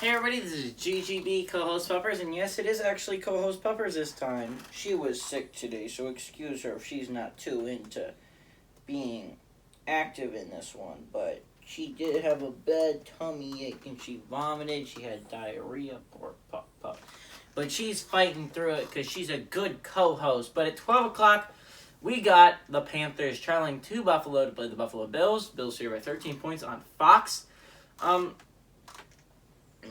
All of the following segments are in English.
Hey everybody, this is GGB co-host Puppers, and yes, it is actually co-host Puppers this time. She was sick today, so excuse her if she's not too into being active in this one, but she did have a bad tummy ache and she vomited, she had diarrhea, poor pup. But she's fighting through it because she's a good co-host. But at 12 o'clock, we got the Panthers traveling to Buffalo to play the Buffalo Bills. Bills here by 13 points on Fox.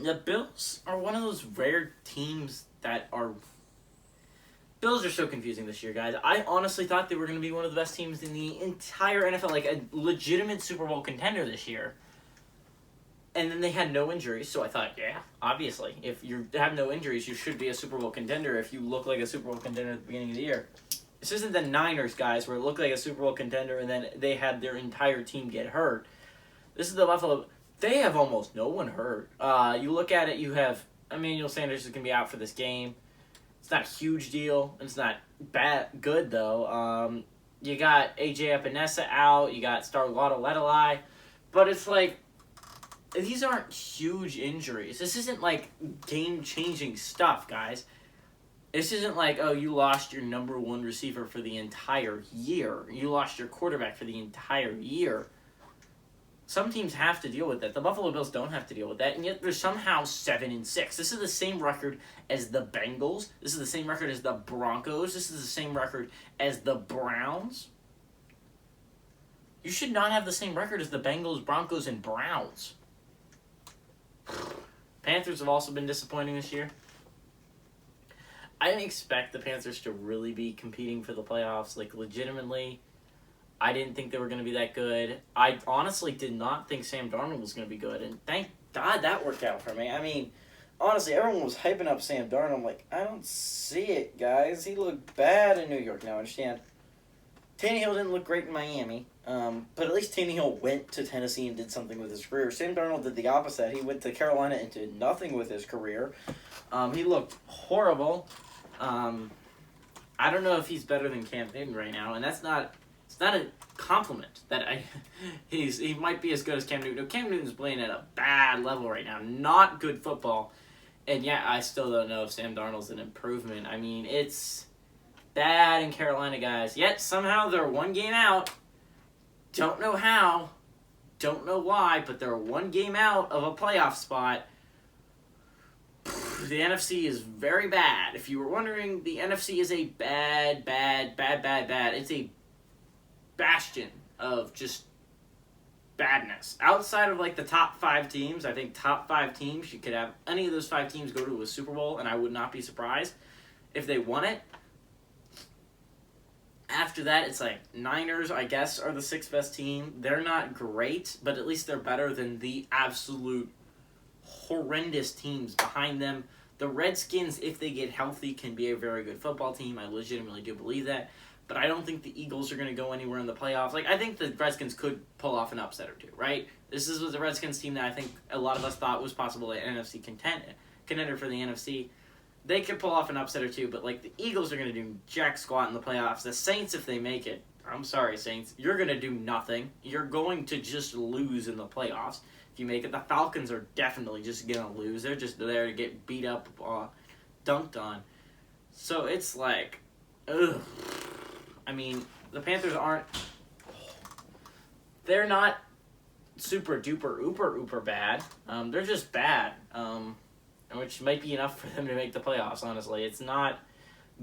The Bills are one of those rare teams that are... Bills are so confusing this year, guys. I honestly thought they were going to be one of the best teams in the entire NFL, like a legitimate Super Bowl contender this year. And then they had no injuries, so I thought, yeah, obviously, if you have no injuries, you should be a Super Bowl contender if you look like a Super Bowl contender at the beginning of the year. This isn't the Niners, guys, where it looked like a Super Bowl contender and then they had their entire team get hurt. This is the Buffalo... They have almost no one hurt. You look at it, you have Emmanuel Sanders is going to be out for this game. It's not a huge deal. It's not good, though. You got A.J. Epinesa out. You got Starlotto Letalai. But it's like, these aren't huge injuries. This isn't like game-changing stuff, guys. This isn't like, oh, you lost your number one receiver for the entire year. You lost your quarterback for the entire year. Some teams have to deal with that. The Buffalo Bills don't have to deal with that, and yet they're somehow 7-6. This is the same record as the Bengals. This is the same record as the Broncos. This is the same record as the Browns. You should not have the same record as the Bengals, Broncos, and Browns. Panthers have also been disappointing this year. I didn't expect the Panthers to really be competing for the playoffs, like legitimately. I didn't think they were going to be that good. I honestly did not think Sam Darnold was going to be good, and thank God that worked out for me. I mean, honestly, everyone was hyping up Sam Darnold. I'm like, I don't see it, guys. He looked bad in New York. Now, I understand. Tannehill didn't look great in Miami, but at least Tannehill went to Tennessee and did something with his career. Sam Darnold did the opposite. He went to Carolina and did nothing with his career. He looked horrible. I don't know if he's better than Cam Newton right now, and that's not... It's not a compliment that he might be as good as Cam Newton. No, Cam Newton's playing at a bad level right now. Not good football. And yeah, I still don't know if Sam Darnold's an improvement. I mean, it's bad in Carolina, guys. Yet somehow they're one game out. Don't know how. Don't know why, but they're one game out of a playoff spot. The NFC is very bad. If you were wondering, the NFC is a bad. It's a bastion of just badness. Outside of like the top 5 teams, I think top 5 teams, you could have any of those 5 teams go to a Super Bowl, and I would not be surprised if they won it. After that, it's like Niners, I guess, are the 6th best team. They're not great, but at least they're better than the absolute horrendous teams behind them. The Redskins, if they get healthy, can be a very good football team. I legitimately do believe that. But I don't think the Eagles are going to go anywhere in the playoffs. Like, I think the Redskins could pull off an upset or two, right? This was the Redskins team that I think a lot of us thought was possible an NFC contender for the NFC. They could pull off an upset or two, but, like, the Eagles are going to do jack squat in the playoffs. The Saints, if they make it, I'm sorry, Saints, you're going to do nothing. You're going to just lose in the playoffs. If you make it, the Falcons are definitely just going to lose. They're just there to get beat up, dunked on. So it's like, ugh. I mean, the Panthers aren't... They're not super duper uber bad. They're just bad, which might be enough for them to make the playoffs, honestly. It's not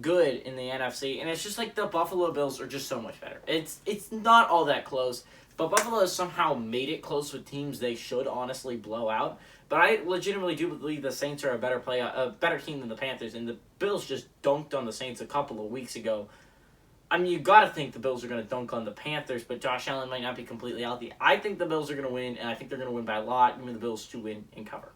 good in the NFC, and it's just like the Buffalo Bills are just so much better. It's not all that close, but Buffalo has somehow made it close with teams they should honestly blow out. But I legitimately do believe the Saints are a better team than the Panthers, and the Bills just dunked on the Saints a couple of weeks ago. I mean, you got to think the Bills are going to dunk on the Panthers, but Josh Allen might not be completely healthy. I think the Bills are going to win, and I think they're going to win by a lot. Even the Bills to win and cover.